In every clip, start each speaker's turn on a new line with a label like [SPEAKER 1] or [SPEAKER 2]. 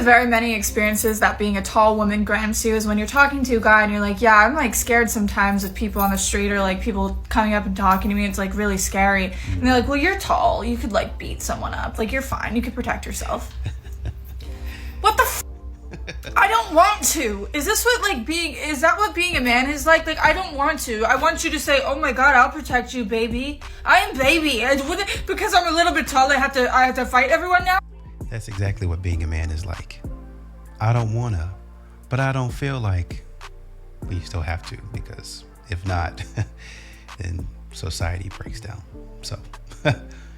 [SPEAKER 1] the very many experiences that being a tall woman grants you is when you're talking to a guy and you're like, yeah, I'm like scared sometimes of people on the street or like people coming up and talking to me. It's like really scary. And they're like, well, you're tall. You could like beat someone up. Like, you're fine. You could protect yourself. What the I don't want to. Is that what being a man is like? Like, I don't want to. I want you to say, oh my God, I'll protect you, baby. I am baby. Because I'm a little bit tall, I have to fight everyone now?
[SPEAKER 2] That's exactly what being a man is like. I don't want to, but I don't feel like we still have to, because if not, then society breaks down. So,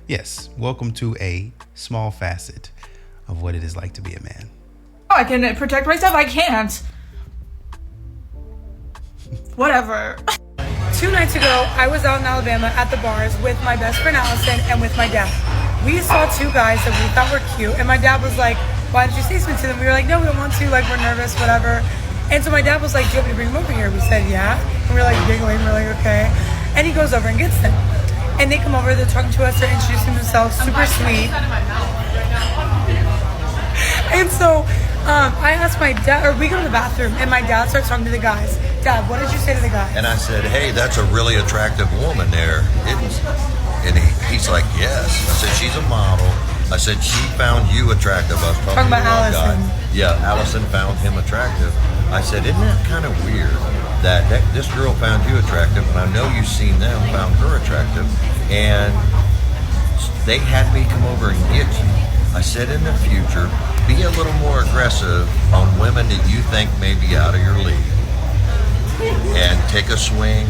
[SPEAKER 2] yes, welcome to a small facet of what it is like to be a man.
[SPEAKER 1] I can protect myself. I can't. Whatever.
[SPEAKER 3] 2 nights ago, I was out in Alabama at the bars with my best friend Allison and with my dad. We saw 2 guys that we thought were cute, and my dad was like, why did you say something to them? We were like, no, we don't want to, like, we're nervous, whatever. And so my dad was like, do you want me to bring them over here? We said, yeah. And we were like giggling, we're like, okay. And he goes over and gets them. And they come over, they're talking to us, they're introducing themselves, super sweet. And so I asked my dad, or we go to the bathroom, and my dad starts talking to the guys. Dad, what did you say to the guys?
[SPEAKER 4] And I said, hey, that's a really attractive woman there, isn't it? And he's like, yes. I said, she's a model. I said, she found you attractive. I was talking
[SPEAKER 3] about Allison.
[SPEAKER 4] Yeah, Allison found him attractive. I said, isn't that kind of weird that this girl found you attractive, and I know you've seen them, found her attractive, and they had me come over and get you. I said, in the future, be a little more aggressive on women that you think may be out of your league. And take a swing,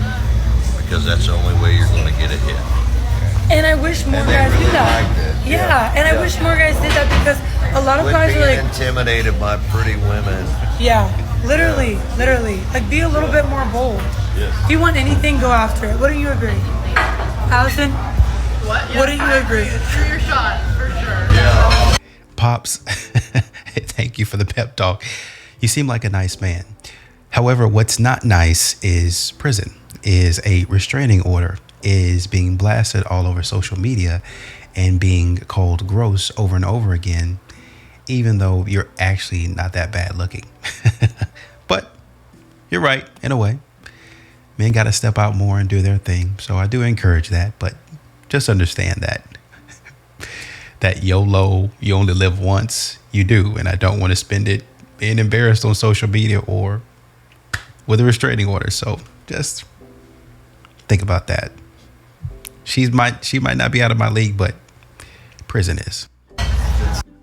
[SPEAKER 4] because that's the only way you're going to get a hit.
[SPEAKER 3] And I wish more guys
[SPEAKER 4] really
[SPEAKER 3] did that. Yeah, and I wish more guys did that, because a lot of guys are like
[SPEAKER 4] intimidated by pretty women.
[SPEAKER 3] Yeah, literally. Like, be a little bit more bold.
[SPEAKER 4] Yes.
[SPEAKER 3] If you want anything, go after it. Wouldn't you agree? Allison?
[SPEAKER 5] What? Yeah,
[SPEAKER 3] Wouldn't you agree?
[SPEAKER 5] Shoot your shot, for sure.
[SPEAKER 4] Yeah.
[SPEAKER 2] Pops, thank you for the pep talk. You seem like a nice man. However, what's not nice is prison, is a restraining order, is being blasted all over social media and being called gross over and over again, even though you're actually not that bad looking. But you're right, in a way. Men got to step out more and do their thing. So I do encourage that, but just understand that YOLO, you only live once, you do. And I don't want to spend it being embarrassed on social media or with a restraining order. So just think about that. She might not be out of my league, but prison is.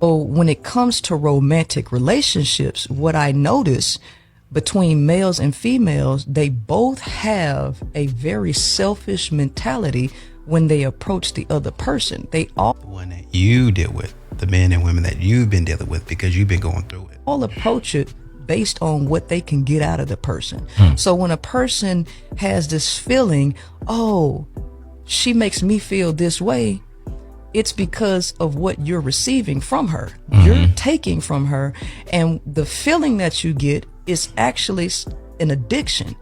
[SPEAKER 6] So when it comes to romantic relationships, what I notice between males and females, they both have a very selfish mentality when they approach the other person. They all,
[SPEAKER 2] the one that you deal with, the men and women that you've been dealing with, because you've been going through it.
[SPEAKER 6] all approach it based on what they can get out of the person. So when a person has this feeling, oh, she makes me feel this way, it's because of what you're receiving from her. You're taking from her, and the feeling that you get is actually an addiction.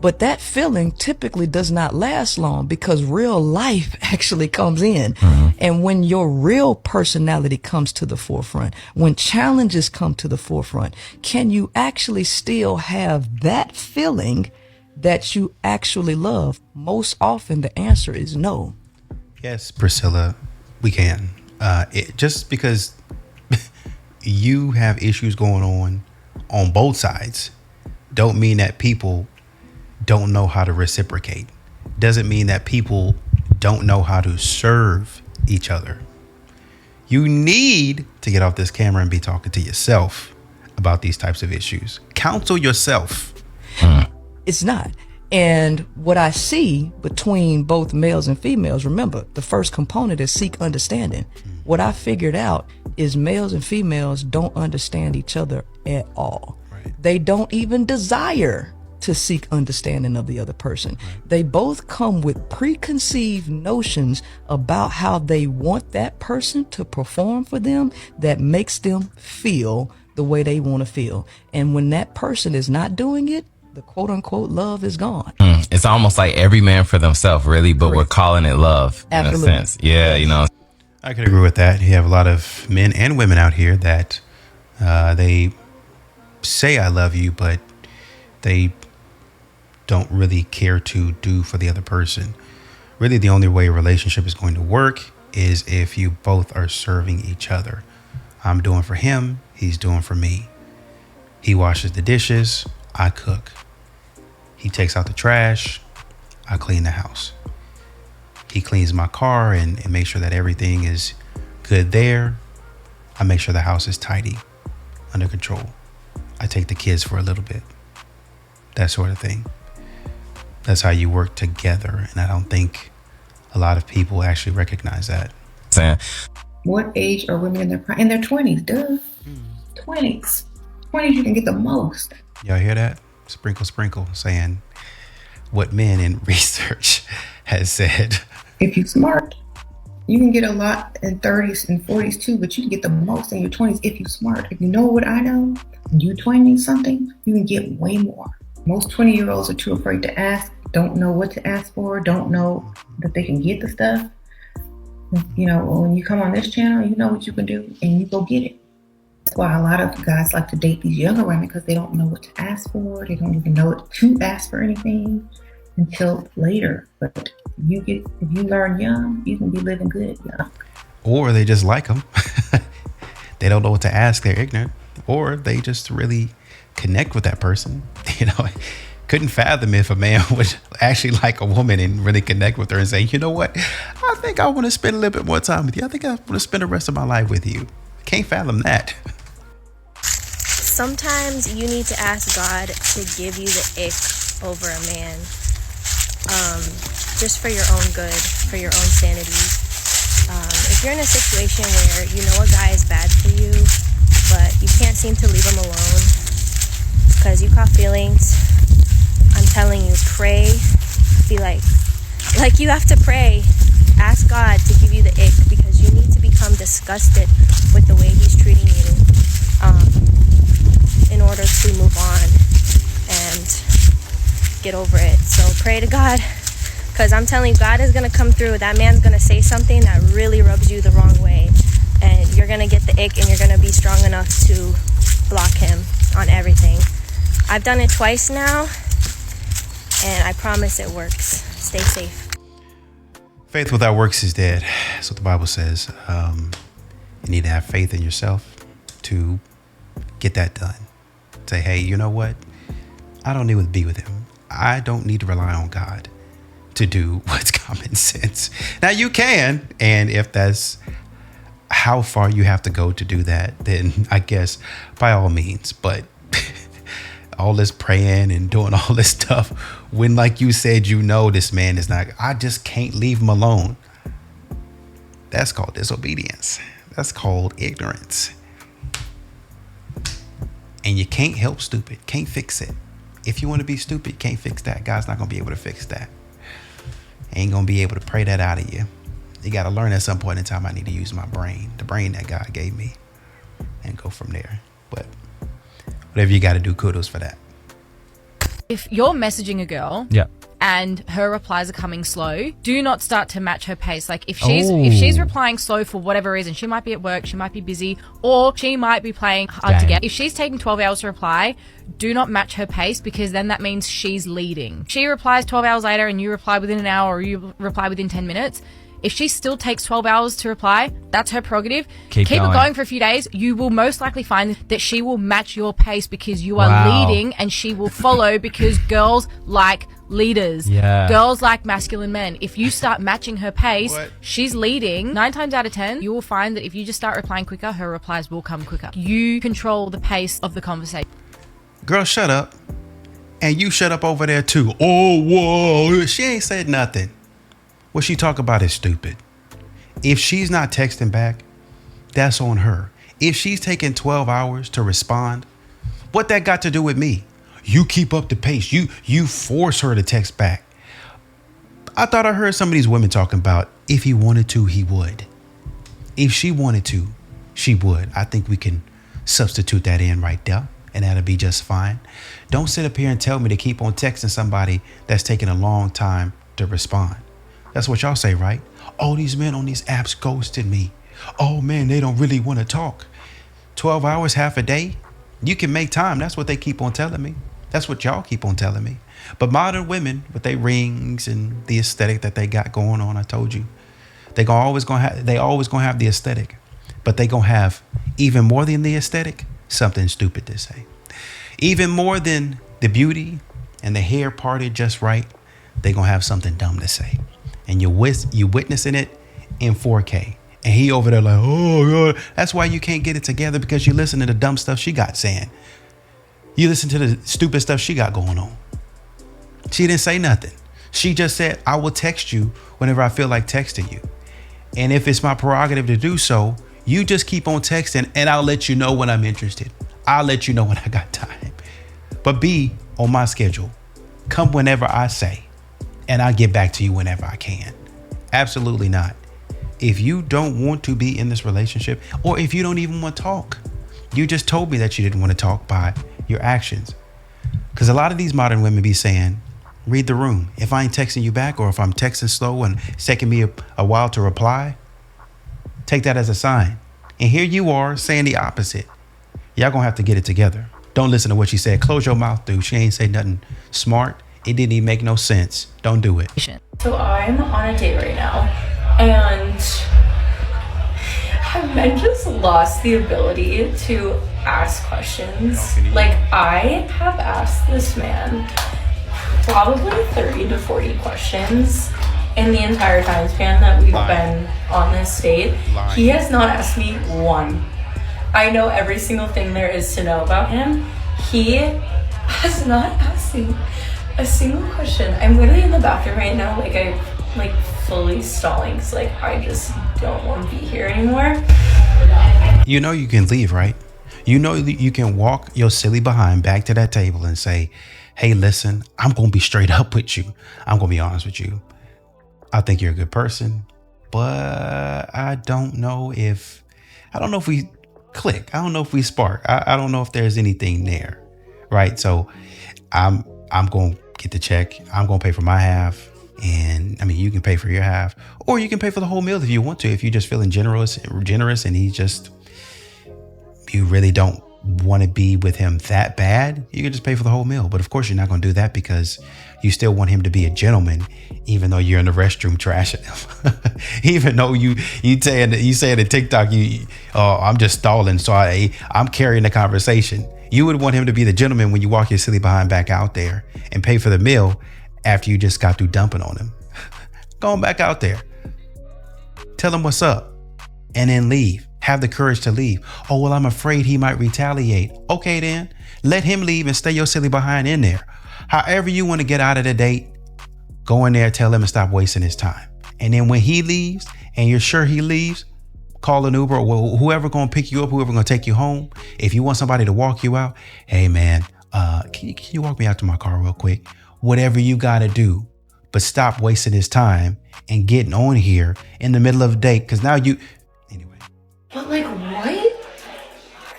[SPEAKER 6] But that feeling typically does not last long, because real life actually comes in. And when your real personality comes to the forefront, when challenges come to the forefront, can you actually still have that feeling that you actually love? Most often the answer is no.
[SPEAKER 2] Yes, Priscilla, we can. Just because you have issues going on both sides don't mean that people don't know how to reciprocate. Doesn't mean that people don't know how to serve each other. You need to get off this camera and be talking to yourself about these types of issues. Counsel yourself.
[SPEAKER 6] It's not. And what I see between both males and females, remember, the first component is seek understanding. What I figured out is males and females don't understand each other at all. They don't even desire to seek understanding of the other person. They both come with preconceived notions about how they want that person to perform for them that makes them feel the way they want to feel. And when that person is not doing it, the quote unquote love is gone.
[SPEAKER 7] It's almost like every man for themselves, really, but we're calling it love.
[SPEAKER 6] Absolutely.
[SPEAKER 7] In a sense. Yeah, you know.
[SPEAKER 2] I could agree with that. You have a lot of men and women out here that They say I love you, but they don't really care to do for the other person. Really, the only way a relationship is going to work is if you both are serving each other. I'm doing for him, he's doing for me. He washes the dishes, I cook. He takes out the trash, I clean the house. He cleans my car and makes sure that everything is good there. I make sure the house is tidy, under control. I take the kids for a little bit. That sort of thing. That's how you work together. And I don't think a lot of people actually recognize that.
[SPEAKER 7] Saying,
[SPEAKER 8] What age are women in their prime? In their 20s, duh. 20s. 20s, you can get the most.
[SPEAKER 2] Y'all hear that? Sprinkle, sprinkle, saying what men in research has said.
[SPEAKER 8] If you're smart, you can get a lot in 30s and 40s too, but you can get the most in your 20s if you're smart. If you know what I know, you 20 something, you can get way more. Most 20-year-olds are too afraid to ask, don't know what to ask for, don't know that they can get the stuff. You know, when you come on this channel, you know what you can do and you go get it. That's why a lot of guys like to date these younger women, because they don't know what to ask for. They don't even know what to ask for anything until later. But if you learn young, you can be living good young.
[SPEAKER 2] Or they just like them. They don't know what to ask. They're ignorant. Or they just really connect with that person. You know, couldn't fathom if a man would actually like a woman and really connect with her and say, you know what, I think I want to spend a little bit more time with you. I think I want to spend the rest of my life with you. Can't fathom that.
[SPEAKER 9] Sometimes you need to ask God to give you the ick over a man, just for your own good, for your own sanity. If you're in a situation where you know a guy is bad for you, but you can't seem to leave him alone because you caught feelings, I'm telling you, pray. Be like you have to pray. Ask God to give you the ick, because you need to become disgusted with the way he's treating you, in order to move on and get over it. So pray to God, because I'm telling you, God is going to come through. That man's going to say something that really rubs you the wrong way, and you're going to get the ick, and you're going to be strong enough to block him on everything. I've done it twice now, and I promise it works. Stay safe.
[SPEAKER 2] Faith without works is dead. That's what the Bible says. You need to have faith in yourself to get that done. Say, hey, you know what? I don't need to be with him. I don't need to rely on God to do what's common sense. Now you can, and if that's how far you have to go to do that, then I guess by all means. But all this praying and doing all this stuff when, like you said, you know this man is not, I just can't leave him alone. That's called disobedience. That's called ignorance. And you can't help stupid. Can't fix it. If you want to be stupid, you can't fix that. God's not going to be able to fix that. Ain't going to be able to pray that out of you. You got to learn at some point in time, I need to use my brain, the brain that God gave me, and go from there. But whatever you got to do, kudos for that.
[SPEAKER 10] If you're messaging a girl,
[SPEAKER 7] yeah,
[SPEAKER 10] and her replies are coming slow, do not start to match her pace. Like if she's replying slow for whatever reason, she might be at work, she might be busy, or she might be playing hard to get. If she's taking 12 hours to reply, do not match her pace, because then that means she's leading. She replies 12 hours later and you reply within an hour, or you reply within 10 minutes. If she still takes 12 hours to reply, that's her prerogative. Keep it going for a few days. You will most likely find that she will match your pace, because you are leading, and she will follow, because girls like leaders. Yeah. Girls like masculine men. If you start matching her pace, she's leading. 9 times out of 10, you will find that if you just start replying quicker, her replies will come quicker. You control the pace of the conversation.
[SPEAKER 2] Girl, shut up. And you shut up over there too. Oh, whoa. She ain't said nothing. What she talk about is stupid. If she's not texting back, that's on her. If she's taking 12 hours to respond, what that got to do with me? You keep up the pace. You force her to text back. I thought I heard some of these women talking about if he wanted to, he would. If she wanted to, she would. I think we can substitute that in right there, and that'll be just fine. Don't sit up here and tell me to keep on texting somebody that's taking a long time to respond. That's what y'all say, right? Oh, these men on these apps ghosted me. Oh man, they don't really want to talk. 12 hours, half a day. You can make time. That's what they keep on telling me. That's what y'all keep on telling me. But modern women with their rings and the aesthetic that they got going on, I told you, they always gonna have the aesthetic, but they gonna have even more than the aesthetic, something stupid to say. Even more than the beauty and the hair parted just right, they gonna have something dumb to say. And you witnessing it in 4K. And he over there like, oh God. That's why you can't get it together, because you listen to the dumb stuff she got saying. You listen to the stupid stuff she got going on. She didn't say nothing. She just said, I will text you whenever I feel like texting you. And if it's my prerogative to do so, you just keep on texting and I'll let you know when I'm interested. I'll let you know when I got time. But be on my schedule. Come whenever I say, and I'll get back to you whenever I can. Absolutely not. If you don't want to be in this relationship, or if you don't even want to talk, you just told me that you didn't want to talk by your actions. Because a lot of these modern women be saying, read the room. If I ain't texting you back, or if I'm texting slow and it's taking me a while to reply, take that as a sign. And here you are saying the opposite. Y'all gonna have to get it together. Don't listen to what she said. Close your mouth, dude. She ain't say nothing smart. It didn't even make no sense. Don't do it.
[SPEAKER 11] So I'm on a date right now, and men just lost the ability to ask questions. Like, I have asked this man probably 30 to 40 questions in the entire time span that we've been on this date. He has not asked me one. I know every single thing there is to know about him. He has not asked me a single question. I'm literally in the bathroom right now, I'm fully stalling, because I just don't want to be here anymore.
[SPEAKER 2] You know you can leave, right? You know you can walk your silly behind back to that table and say, hey, listen, I'm going to be straight up with you. I'm going to be honest with you. I think you're a good person, but I don't know if we click. I don't know if we spark. I don't know if there's anything there, right? So I'm going to get the check. I'm going to pay for my half. And I mean, you can pay for your half, or you can pay for the whole meal if you want to. If you're just feeling generous and you really don't want to be with him that bad, you can just pay for the whole meal. But of course, you're not going to do that, because you still want him to be a gentleman, even though you're in the restroom trashing him. Even though you say in TikTok, I'm just stalling, so I'm carrying the conversation. You would want him to be the gentleman when you walk your silly behind back out there and pay for the meal after you just got through dumping on him. Go on back out there. Tell him what's up, and then leave. Have the courage to leave. Oh, well, I'm afraid he might retaliate. Okay, then let him leave and stay your silly behind in there. However you want to get out of the date, go in there, tell him to stop wasting his time. And then when he leaves, and you're sure he leaves, call an Uber, or whoever going to pick you up, whoever going to take you home. If you want somebody to walk you out, hey man, can you walk me out to my car real quick? Whatever you got to do, but stop wasting his time and getting on here in the middle of a date. Because now anyway.
[SPEAKER 11] But what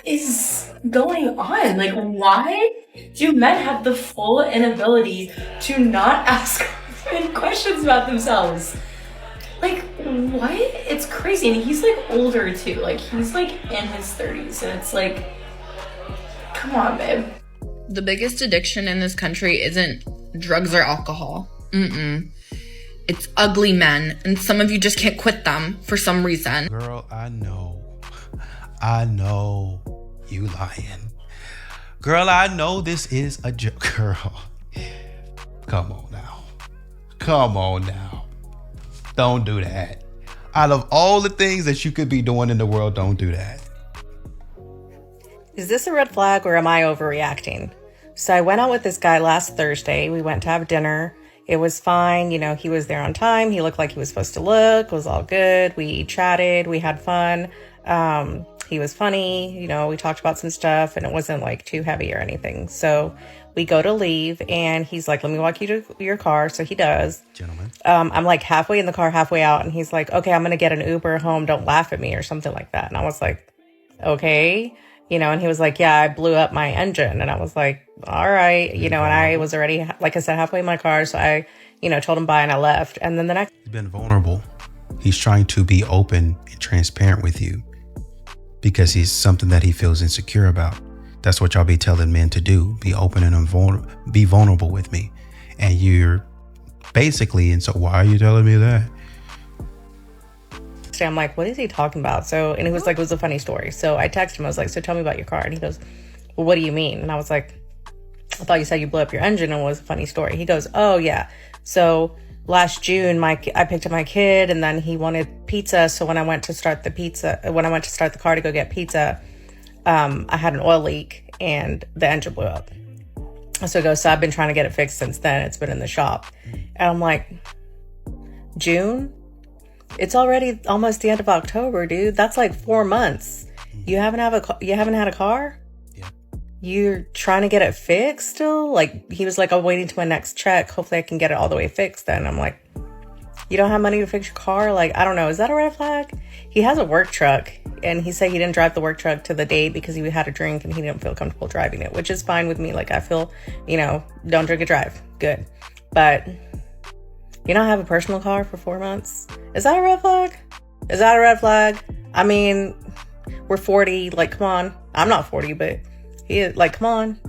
[SPEAKER 11] is going on? Why do men have the full inability to not ask questions about themselves? What? It's crazy. And he's older too. He's in his 30s, and it's come on, babe.
[SPEAKER 5] The biggest addiction in this country isn't drugs or alcohol. It's ugly men, and some of you just can't quit them for some reason.
[SPEAKER 2] Girl, I know you lying. Girl, I know this is a joke. Girl, come on now. Don't do that. Out of all the things that you could be doing in the world, don't do that.
[SPEAKER 12] Is this a red flag, or am I overreacting? So I went out with this guy last Thursday. We went to have dinner. It was fine. He was there on time. He looked like he was supposed to look. It was all good. We chatted. We had fun. He was funny. We talked about some stuff, and it wasn't too heavy or anything. So we go to leave, and he's like, let me walk you to your car. So he does.
[SPEAKER 2] Gentlemen.
[SPEAKER 12] I'm halfway in the car, halfway out. And he's like, okay, I'm going to get an Uber home. Don't laugh at me, or something like that. And I was like, okay. And he was like, yeah, I blew up my engine. And I was like, all right. And I was already, like I said, halfway in my car. So I, told him bye, and I left. And then the next.
[SPEAKER 2] He's been vulnerable. He's trying to be open and transparent with you. because he's something that he feels insecure about. That's what y'all be telling men to do. Be open and be vulnerable with me. And you're basically, and so why are you telling me that?
[SPEAKER 12] I'm like, what is he talking about? So, and it was like, it was a funny story. So I texted him, I was like, so tell me about your car. And he goes, well, what do you mean? And I was like, I thought you said you blew up your engine, and it was a funny story. He goes, oh yeah. So last June, I picked up my kid, and then he wanted pizza. So when I went to start the car to go get pizza, I had an oil leak and the engine blew up. So he goes, so I've been trying to get it fixed since then. It's been in the shop. And I'm like, June? It's already almost the end of October, dude. That's like 4 months. You haven't had a car?
[SPEAKER 2] Yeah.
[SPEAKER 12] You're trying to get it fixed still? Like, he was like, I'm waiting to my next check. Hopefully I can get it all the way fixed then. I'm like, you don't have money to fix your car? Like, I don't know. Is that a red flag? He has a work truck, and he said he didn't drive the work truck to the date because he had a drink and he didn't feel comfortable driving it, which is fine with me. Like, I feel, don't drink and drive. Good. But you don't have a personal car for 4 months? Is that a red flag? Is that a red flag? I mean, we're 40. Like, come on. I'm not 40, but he is. Like, come on.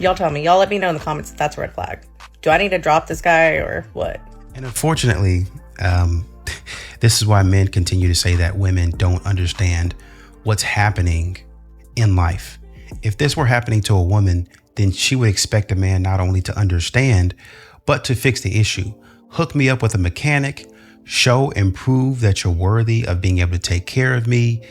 [SPEAKER 12] Y'all tell me. Y'all let me know in the comments if that's a red flag. Do I need to drop this guy or what?
[SPEAKER 2] And unfortunately, this is why men continue to say that women don't understand what's happening in life. If this were happening to a woman, then she would expect a man not only to understand, but to fix the issue. Hook me up with a mechanic, show and prove that you're worthy of being able to take care of me.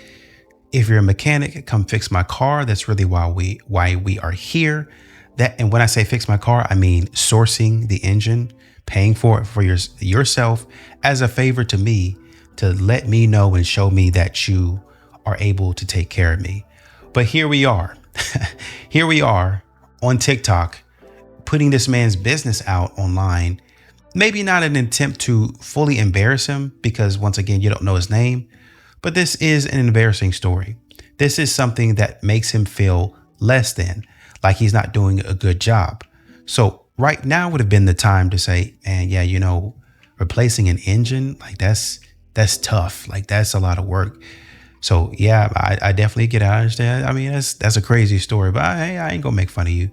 [SPEAKER 2] If you're a mechanic, come fix my car. That's really why we are here. And when I say fix my car, I mean sourcing the engine, paying for it for yourself as a favor to me, to let me know and show me that you are able to take care of me. But here we are. Here we are on TikTok, putting this man's business out online. Maybe not an attempt to fully embarrass him, because once again, you don't know his name, but this is an embarrassing story. This is something that makes him feel less than, like he's not doing a good job. So right now would have been the time to say, and yeah, replacing an engine, like that's tough. Like, that's a lot of work. So yeah, I definitely get it. I understand. I mean, that's a crazy story, but I ain't gonna make fun of you,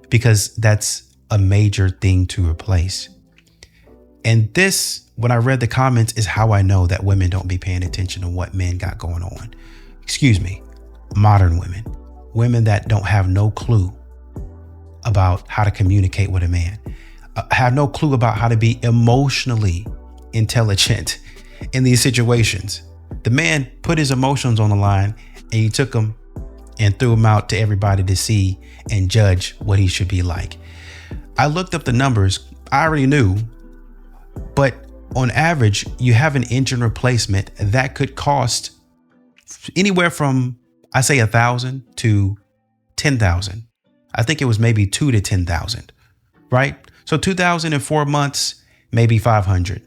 [SPEAKER 2] because that's a major thing to replace. And this, when I read the comments, is how I know that women don't be paying attention to what men got going on. Excuse me, modern women that don't have no clue about how to communicate with a man, have no clue about how to be emotionally intelligent in these situations. The man put his emotions on the line, and you took them and threw them out to everybody to see and judge what he should be like. I looked up the numbers. I already knew. But on average, you have an engine replacement that could cost anywhere from, I say, 1,000 to 10,000. I think it was maybe 2 to 10,000, right? So 2,000 in 4 months, maybe 500.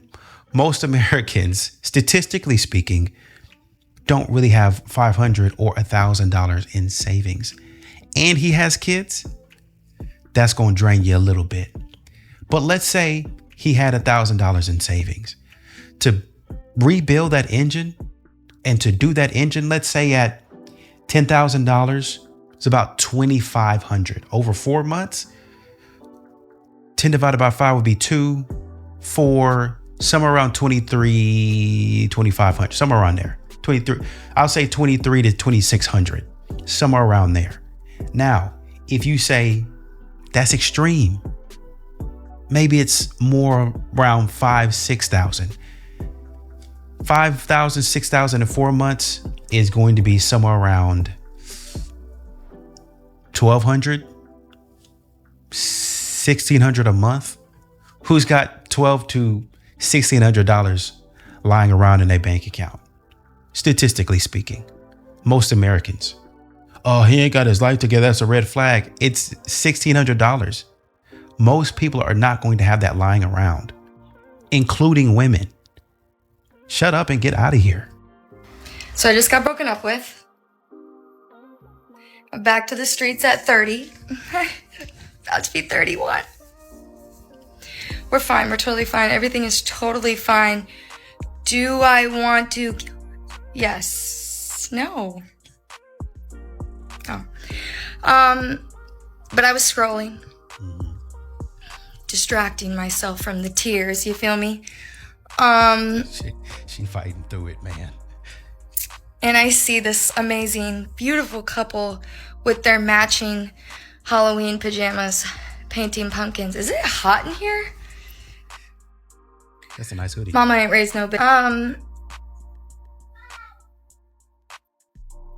[SPEAKER 2] Most Americans, statistically speaking, don't really have $500 or $1,000 in savings. And he has kids. That's going to drain you a little bit. But let's say he had $1,000 in savings to rebuild that engine, and to do that engine, let's say at $10,000, it's about $2,500 over 4 months. 10 divided by 5 would be 2, 4, somewhere around 2,500, somewhere around there. 23. I'll say 23 to 2,600, somewhere around there. Now, if you say that's extreme, maybe it's more around 5,000, 6,000. 5,000, 6,000 in 4 months is going to be somewhere around 1,200, 1,600 a month. Who's got $1,200 to $1,600 lying around in their bank account? Statistically speaking, most Americans. Oh, he ain't got his life together. That's a red flag. It's $1,600. Most people are not going to have that lying around, including women. Shut up and get out of here.
[SPEAKER 13] So I just got broken up with. I'm back to the streets at 30. About to be 31. We're fine. We're totally fine. Everything is totally fine. Do I want to? Yes. tears? No. Oh. But I was scrolling. Distracting myself from the tears, you feel me?
[SPEAKER 2] She fighting through it, man.
[SPEAKER 13] And I see this amazing, beautiful couple with their matching Halloween pajamas painting pumpkins. Is it hot in here?
[SPEAKER 2] That's a nice hoodie.
[SPEAKER 13] Mama ain't raised no bitch.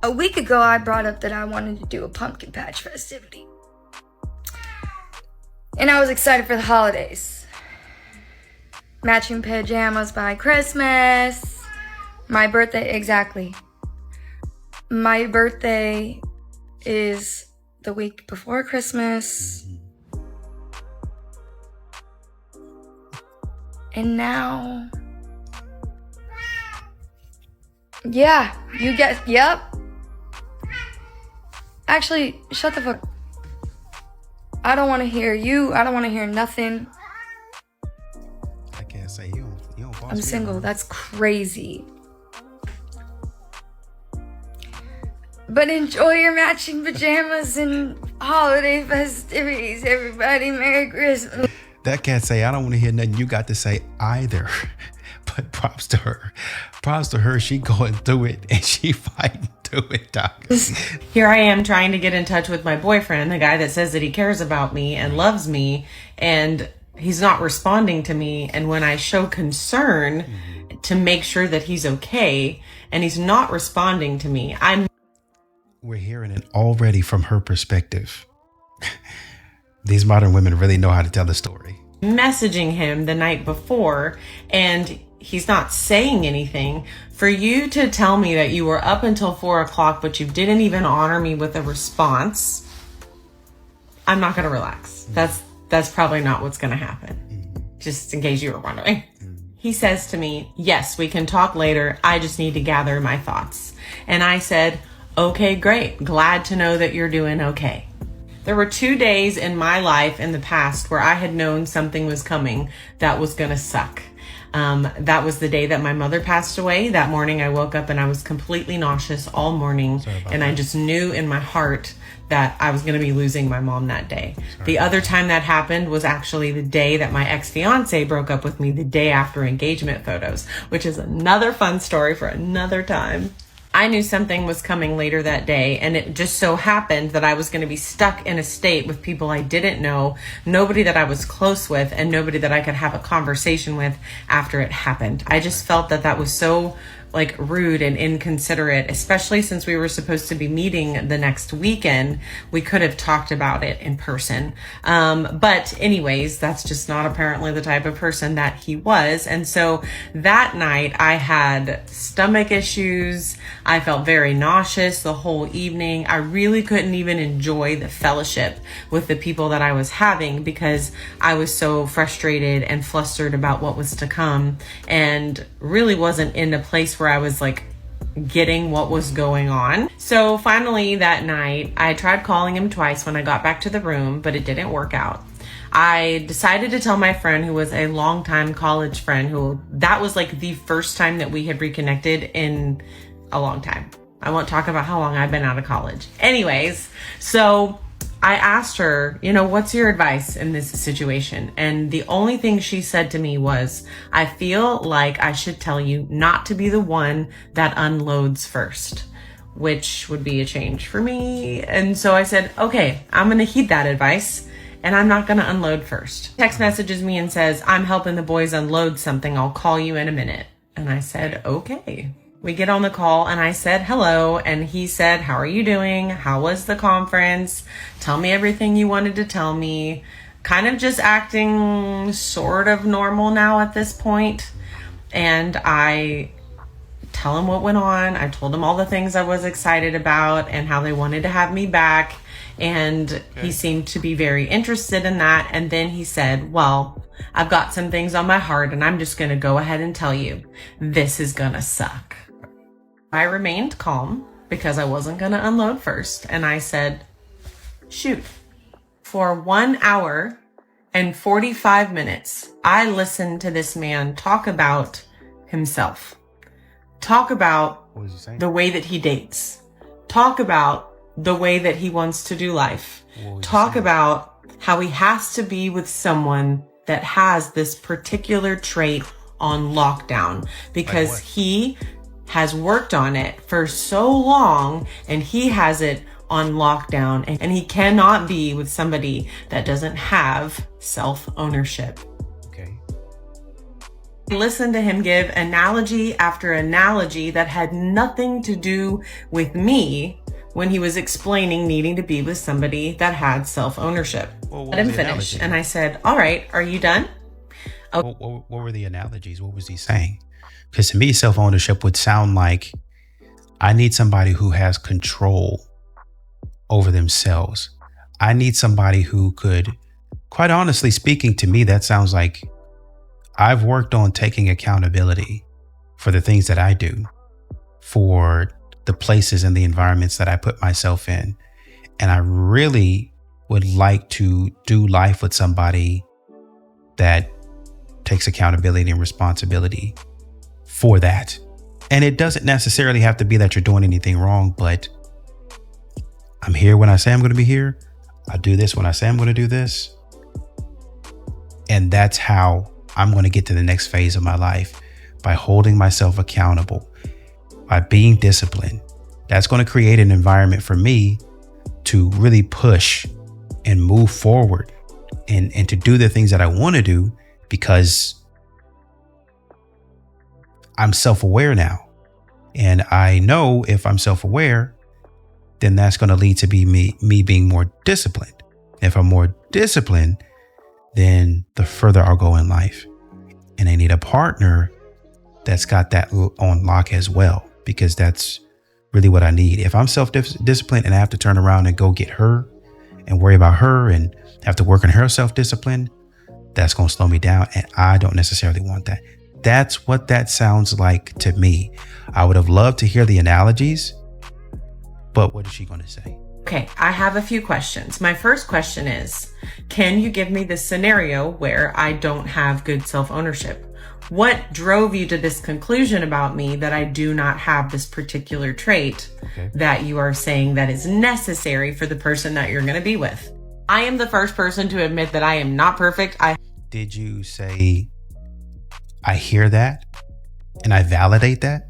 [SPEAKER 13] A week ago, I brought up that I wanted to do a pumpkin patch festivity. And I was excited for the holidays. Matching pajamas by Christmas. My birthday, exactly. My birthday is the week before Christmas. And now... Yeah, you get... Yep. Actually, shut the fuck... I don't want to hear you. I don't want to hear nothing.
[SPEAKER 2] I can't say you don't boss
[SPEAKER 13] I'm
[SPEAKER 2] me
[SPEAKER 13] single.
[SPEAKER 2] around.
[SPEAKER 13] That's crazy. But enjoy your matching pajamas and holiday festivities, everybody. Merry Christmas.
[SPEAKER 2] That cat say, I don't want to hear nothing you got to say either. But props to her. Props to her. She going through it and she fighting through it, Doc.
[SPEAKER 14] Here I am trying to get in touch with my boyfriend, the guy that says that he cares about me and loves me, and he's not responding to me. And when I show concern to make sure that he's okay, and he's not responding to me,
[SPEAKER 2] We're hearing it already from her perspective. These modern women really know how to tell the story.
[SPEAKER 14] messaging him the night before, and he's not saying anything. For you to tell me that you were up until 4 o'clock, but you didn't even honor me with a response, I'm not going to relax. That's probably not what's going to happen. Just in case you were wondering. He says to me, yes, we can talk later. I just need to gather my thoughts. And I said, okay, great. Glad to know that you're doing okay. There were 2 days in my life in the past where I had known something was coming that was going to suck. That was the day that my mother passed away. That morning I woke up and I was completely nauseous all morning. And I just knew in my heart that I was going to be losing my mom that day. The other time that happened was actually the day that my ex-fiance broke up with me, the day after engagement photos, which is another fun story for another time. I knew something was coming later that day, and it just so happened that I was going to be stuck in a state with people I didn't know, nobody that I was close with, and nobody that I could have a conversation with after it happened. I just felt that that was so rude and inconsiderate, especially since we were supposed to be meeting the next weekend. We could have talked about it in person. But anyways, that's just not apparently the type of person that he was. And so that night I had stomach issues. I felt very nauseous the whole evening. I really couldn't even enjoy the fellowship with the people that I was having because I was so frustrated and flustered about what was to come, and really wasn't in a place where I was getting what was going on. So finally that night, I tried calling him twice when I got back to the room, but it didn't work out. I decided to tell my friend, who was a longtime college friend, that was the first time that we had reconnected in a long time. I won't talk about how long I've been out of college. Anyways, so I asked her, what's your advice in this situation? And the only thing she said to me was, I feel like I should tell you not to be the one that unloads first, which would be a change for me. And so I said, okay, I'm going to heed that advice, and I'm not going to unload first. Text messages me and says, I'm helping the boys unload something. I'll call you in a minute. And I said, okay. We get on the call and I said hello, and he said, how are you doing? How was the conference? Tell me everything you wanted to tell me. Kind of just acting sort of normal now at this point. And I tell him what went on. I told him all the things I was excited about and how they wanted to have me back. And he seemed to be very interested in that. And then he said, well, I've got some things on my heart and I'm just going to go ahead and tell you, this is going to suck. I remained calm because I wasn't going to unload first. And I said, shoot. For 1 hour and 45 minutes, I listened to this man talk about himself. Talk about
[SPEAKER 2] What was he saying?
[SPEAKER 14] The way that he dates. Talk about the way that he wants to do life. Talk about how he has to be with someone that has this particular trait on lockdown because he has worked on it for so long and he has it on lockdown, and he cannot be with somebody that doesn't have self-ownership.
[SPEAKER 2] Okay.
[SPEAKER 14] Listen to him give analogy after analogy that had nothing to do with me when he was explaining needing to be with somebody that had self-ownership. Let him finish. And I said, all right, are you done?
[SPEAKER 2] Okay. What were the analogies? What was he saying? Because to me, self-ownership would sound like I need somebody who has control over themselves. I need somebody who could, quite honestly speaking, to me, that sounds like I've worked on taking accountability for the things that I do, for the places and the environments that I put myself in. And I really would like to do life with somebody that takes accountability and responsibility for that. And it doesn't necessarily have to be that you're doing anything wrong, but I'm here when I say I'm going to be here. I do this when I say I'm going to do this. And that's how I'm going to get to the next phase of my life, by holding myself accountable, by being disciplined. That's going to create an environment for me to really push and move forward and to do the things that I want to do, because I'm self-aware now. And I know if I'm self-aware, then that's going to lead to be me being more disciplined. If I'm more disciplined, then the further I'll go in life. And I need a partner that's got that on lock as well, because that's really what I need. If I'm self-disciplined and I have to turn around and go get her and worry about her and have to work on her self-discipline, that's going to slow me down. And I don't necessarily want that. That's what that sounds like to me. I would have loved to hear the analogies, but what is she going to say?
[SPEAKER 14] Okay, I have a few questions. My first question is, can you give me the scenario where I don't have good self-ownership? What drove you to this conclusion about me that I do not have this particular trait that you are saying that is necessary for the person that you're going to be with? I am the first person to admit that I am not perfect.
[SPEAKER 2] Did you say, I hear that and I validate that?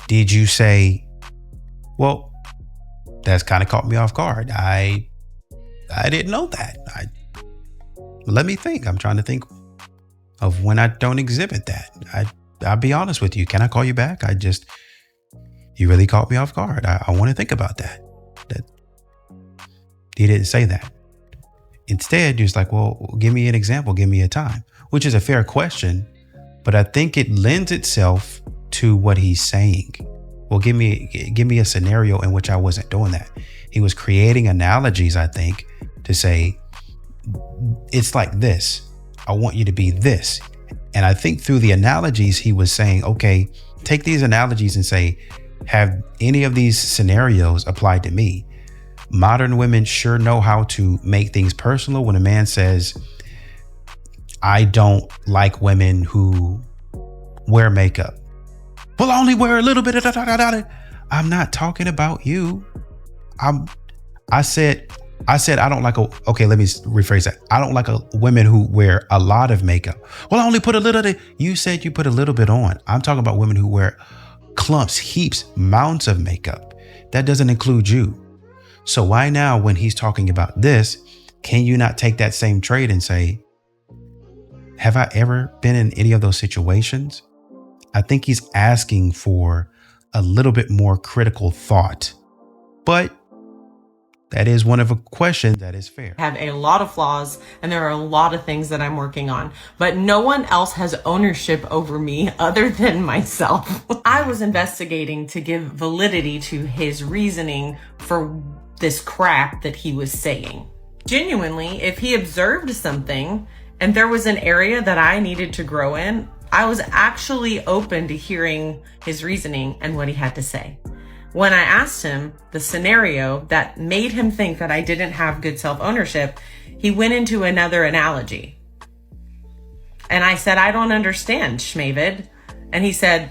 [SPEAKER 2] Did you say, well, that's kind of caught me off guard. I didn't know that. Let me think. I'm trying to think of when I don't exhibit that. I'll be honest with you. Can I call you back? You really caught me off guard. I want to think about that. He didn't say that. Instead, you're just like, well, give me an example. Give me a time, which is a fair question, but I think it lends itself to what he's saying. Well, give me a scenario in which I wasn't doing that. He was creating analogies, I think, to say, it's like this. I want you to be this. And I think through the analogies, he was saying, okay, take these analogies and say, have any of these scenarios applied to me? Modern women sure know how to make things personal. When a man says, I don't like women who wear makeup. Well, I only wear a little bit of da. I'm not talking about you. I said I don't like okay, let me rephrase that. I don't like women who wear a lot of makeup. Well, I only put a little. You said you put a little bit on. I'm talking about women who wear clumps, heaps, mounds of makeup. That doesn't include you. So why now, when he's talking about this, can you not take that same trait and say, have I ever been in any of those situations? I think he's asking for a little bit more critical thought, but that is one of a question that is fair.
[SPEAKER 14] I have a lot of flaws and there are a lot of things that I'm working on, but no one else has ownership over me other than myself. I was investigating to give validity to his reasoning for this crap that he was saying. Genuinely, if he observed something and there was an area that I needed to grow in, I was actually open to hearing his reasoning and what he had to say. When I asked him the scenario that made him think that I didn't have good self-ownership, he went into another analogy. And I said, I don't understand, Schmavid. And he said,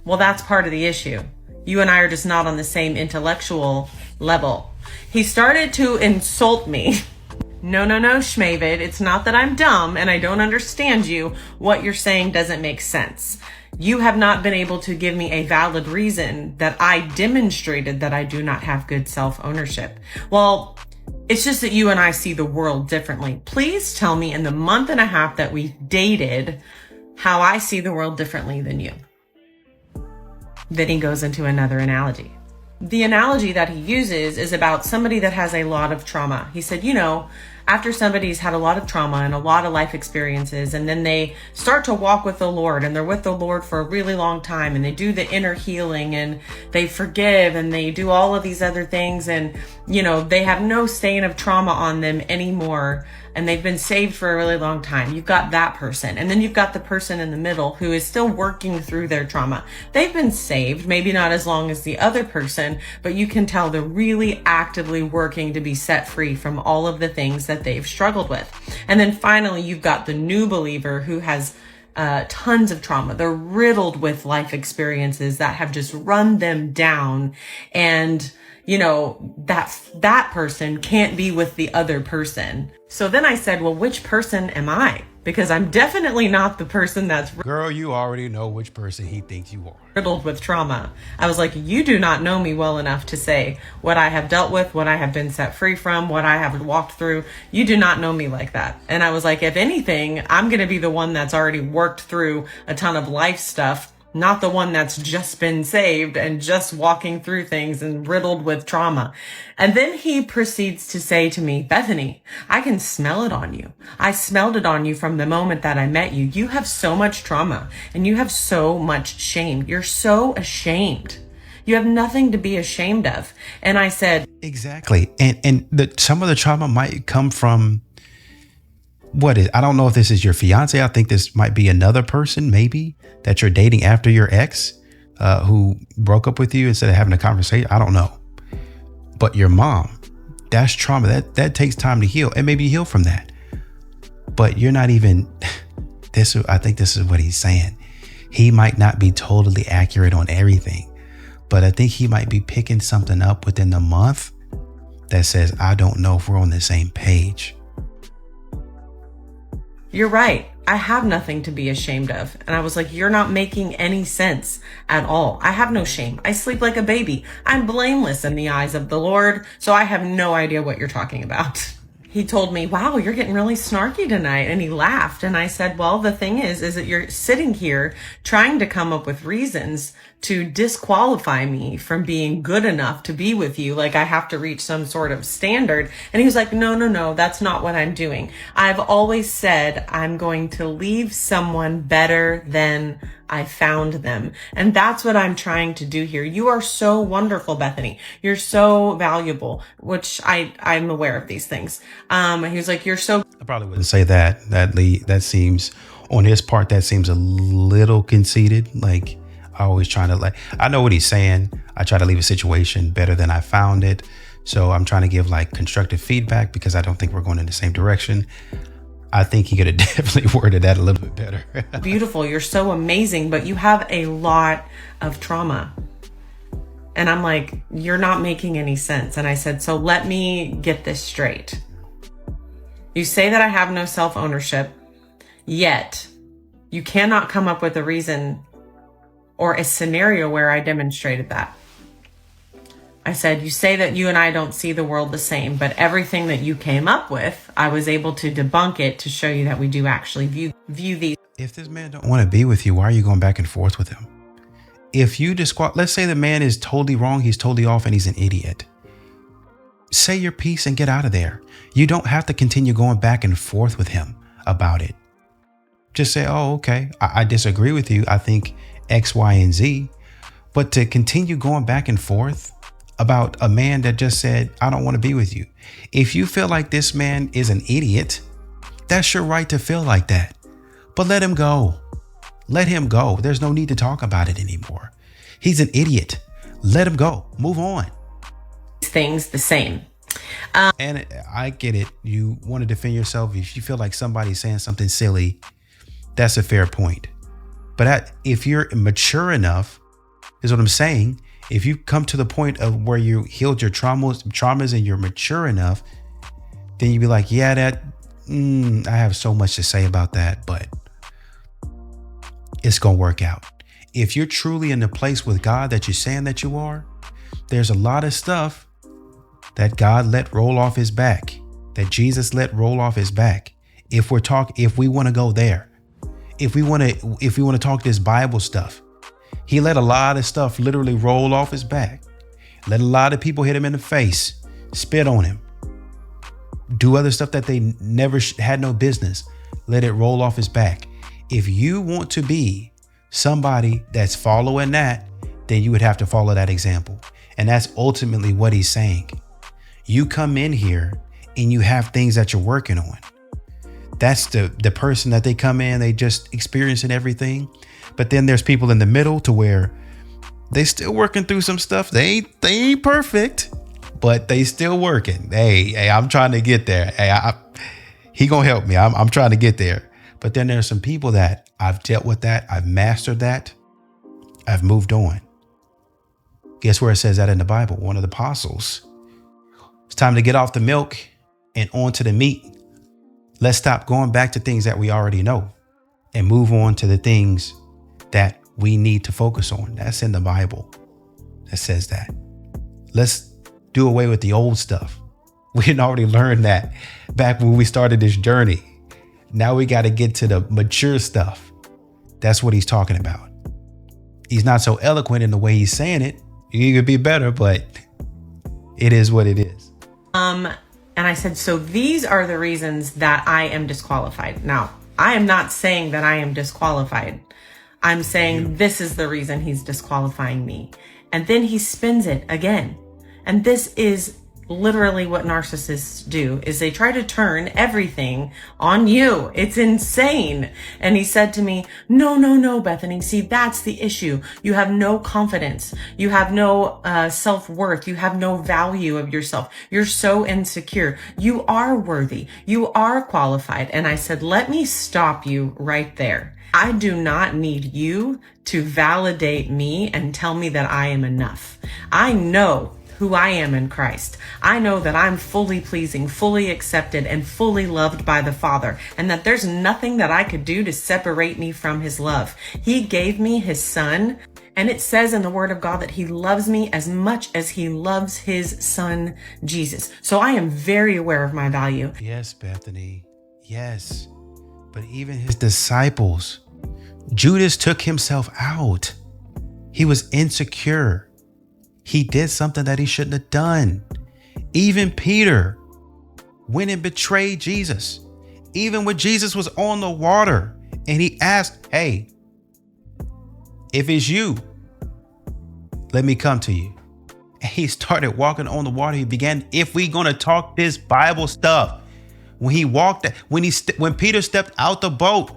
[SPEAKER 14] Well, that's part of the issue. You and I are just not on the same intellectual level. He started to insult me. No, Schmavid. It's not that I'm dumb and I don't understand you. What you're saying doesn't make sense. You have not been able to give me a valid reason that I demonstrated that I do not have good self-ownership. Well, it's just that you and I see the world differently. Please tell me in the month and a half that we've dated how I see the world differently than you. Then he goes into another analogy. The analogy that he uses is about somebody that has a lot of trauma. He said, after somebody's had a lot of trauma and a lot of life experiences, and then they start to walk with the Lord, and they're with the Lord for a really long time, and they do the inner healing, and they forgive, and they do all of these other things, and, they have no stain of trauma on them anymore, and they've been saved for a really long time. You've got that person. And then you've got the person in the middle who is still working through their trauma. They've been saved, maybe not as long as the other person, but you can tell they're really actively working to be set free from all of the things that they've struggled with. And then finally, you've got the new believer who has tons of trauma. They're riddled with life experiences that have just run them down. And that person can't be with the other person. So then I said, well, which person am I? Because I'm definitely not the person that's...
[SPEAKER 2] Girl, you already know which person he thinks you are.
[SPEAKER 14] ...riddled with trauma. I was like, you do not know me well enough to say what I have dealt with, what I have been set free from, what I have walked through. You do not know me like that. And I was like, if anything, I'm going to be the one that's already worked through a ton of life stuff, not the one that's just been saved and just walking through things and riddled with trauma. And then he proceeds to say to me, Bethany, I can smell it on you. I smelled it on you from the moment that I met you. You have so much trauma and you have so much shame. You're so ashamed. You have nothing to be ashamed of. And I said,
[SPEAKER 2] exactly. And some of the trauma might come from I don't know if this is your fiance. I think this might be another person, maybe, that you're dating after your ex, who broke up with you instead of having a conversation. I don't know. But your mom, that's trauma. That takes time to heal, and maybe heal from that. But you're not even I think this is what he's saying. He might not be totally accurate on everything, but I think he might be picking something up within the month that says, I don't know if we're on the same page.
[SPEAKER 14] You're right. I have nothing to be ashamed of. And I was like, you're not making any sense at all. I have no shame. I sleep like a baby. I'm blameless in the eyes of the Lord. So I have no idea what you're talking about. He told me, wow, you're getting really snarky tonight. And he laughed. And I said, well, the thing is that you're sitting here trying to come up with reasons to disqualify me from being good enough to be with you. Like I have to reach some sort of standard. And he was like, no, that's not what I'm doing. I've always said I'm going to leave someone better than I found them. And that's what I'm trying to do here. You are so wonderful, Bethany. You're so valuable, which I'm aware of these things. He was like, you're so...
[SPEAKER 2] I probably wouldn't say that. That seems, on his part, that seems a little conceited. Like, always trying to I know what he's saying. I try to leave a situation better than I found it. So I'm trying to give constructive feedback because I don't think we're going in the same direction. I think he could have definitely worded that a little bit better.
[SPEAKER 14] Beautiful. You're so amazing, but you have a lot of trauma. And I'm like, you're not making any sense. And I said, so let me get this straight. You say that I have no self-ownership, yet you cannot come up with a reason or a scenario where I demonstrated that. I said, you say that you and I don't see the world the same, but everything that you came up with, I was able to debunk it to show you that we do actually view these.
[SPEAKER 2] If this man don't want to be with you, why are you going back and forth with him? If you let's say the man is totally wrong, he's totally off, and he's an idiot. Say your piece and get out of there. You don't have to continue going back and forth with him about it. Just say, oh, okay, I disagree with you. I think X, Y, and Z. But to continue going back and forth about a man that just said, I don't want to be with you. If you feel like this man is an idiot, that's your right to feel like that. But let him go. Let him go. There's no need to talk about it anymore. He's an idiot. Let him go. Move on.
[SPEAKER 14] Things the same.
[SPEAKER 2] And I get it. You want to defend yourself. If you feel like somebody's saying something silly, that's a fair point. But if you're mature enough is what I'm saying. If you come to the point of where you healed your traumas and you're mature enough, then you'd be like, yeah, I have so much to say about that, but it's going to work out. If you're truly in the place with God that you're saying that you are, there's a lot of stuff that God let roll off his back, that Jesus let roll off his back. If we want to go there, if we want to talk this Bible stuff, he let a lot of stuff literally roll off his back. Let a lot of people hit him in the face, spit on him, do other stuff that they never had no business. Let it roll off his back. If you want to be somebody that's following that, then you would have to follow that example. And that's ultimately what he's saying. You come in here and you have things that you're working on. That's the person that they come in, they just experiencing everything. But then there's people in the middle to where they still working through some stuff. They ain't perfect, but they still working. Hey, I'm trying to get there. Hey, he gonna help me. I'm trying to get there. But then there's some people that I've dealt with that. I've mastered that. I've moved on. Guess where it says that in the Bible? One of the apostles. It's time to get off the milk and onto the meat. Let's stop going back to things that we already know and move on to the things that we need to focus on. That's in the Bible. That says that. Let's do away with the old stuff. We had already learned that back when we started this journey. Now we got to get to the mature stuff. That's what he's talking about. He's not so eloquent in the way he's saying it. He could be better, but it is what it is.
[SPEAKER 14] And I said, so these are the reasons that I am disqualified. Now, I am not saying that I am disqualified. I'm saying this is the reason he's disqualifying me. And then he spins it again. And this is literally what narcissists do, is they try to turn everything on you. It's insane. And he said to me, no, Bethany, see, that's the issue. You have no confidence. You have no self-worth. You have no value of yourself. You're so insecure. You are worthy. You are qualified. And I said, let me stop you right there. I do not need you to validate me and tell me that I am enough. I know who I am in Christ. I know that I'm fully pleasing, fully accepted, and fully loved by the Father, and that there's nothing that I could do to separate me from his love. He gave me his son, and it says in the word of God that he loves me as much as he loves his son, Jesus. So I am very aware of my value.
[SPEAKER 2] Yes, Bethany. Yes. But even his disciples, Judas took himself out. He was insecure. He did something that he shouldn't have done. Even Peter went and betrayed Jesus. Even when Jesus was on the water and he asked, hey, if it's you, let me come to you. And he started walking on the water. He began, if we going to talk this Bible stuff, when Peter stepped out the boat,